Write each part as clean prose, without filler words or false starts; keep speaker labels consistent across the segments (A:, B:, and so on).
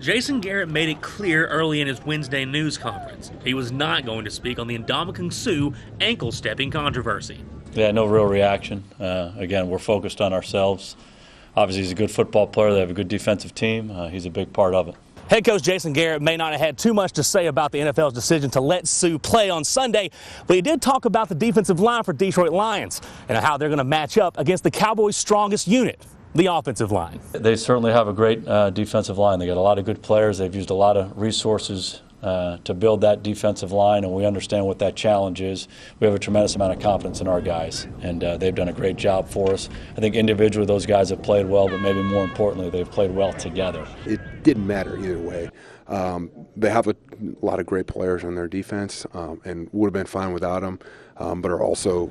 A: Jason Garrett made it clear early in his Wednesday news conference he was not going to speak on the Ndamukong Suh ankle-stepping controversy.
B: Yeah, no real reaction. Again, we're focused on ourselves. Obviously, he's a good football player. They have a good defensive team. He's a big part of it.
C: Head coach Jason Garrett may not have had too much to say about the NFL's decision to let Suh play on Sunday, but he did talk about the defensive line for Detroit Lions and how they're going to match up against the Cowboys' strongest unit, the offensive line.
B: They certainly have a great defensive line. They got a lot of good players. They've used a lot of resources to build that defensive line, and we understand what that challenge is. We have a tremendous amount of confidence in our guys, and they've done a great job for us. I think individually those guys have played well, but maybe more importantly, they've played well together.
D: It didn't matter either way. They have a lot of great players on their defense, and would have been fine without them, but are also,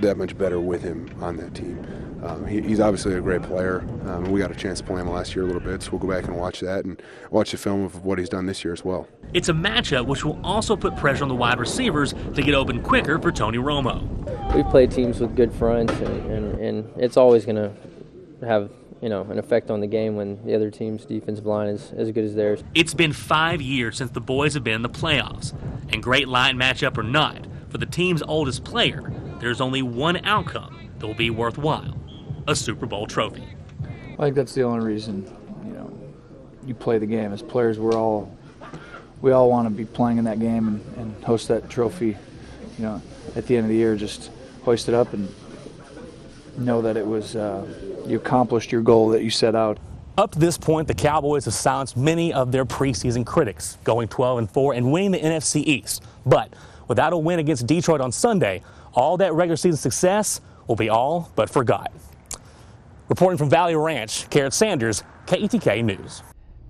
D: that much better with him on that team. He's obviously a great player. We got a chance to play him last year a little bit, so we'll go back and watch that and watch the film of what he's done this year as well.
A: It's a matchup which will also put pressure on the wide receivers to get open quicker for Tony Romo.
E: We've played teams with good fronts, and it's always going to have an effect on the game when the other team's defensive line is as good as theirs.
A: It's been 5 years since the boys have been in the playoffs, and great line matchup or not, for the team's oldest player, there's only one outcome that will be worthwhile: a Super Bowl trophy.
F: I think that's the only reason, you play the game. As players, we all want to be playing in that game and host that trophy. At the end of the year, just hoist it up and know that it was you accomplished your goal that you set out.
C: Up to this point, the Cowboys have silenced many of their preseason critics, going 12-4 and winning the NFC East. But without a win against Detroit on Sunday, all that regular season success will be all but forgotten. Reporting from Valley Ranch, Garrett Sanders, KETK News.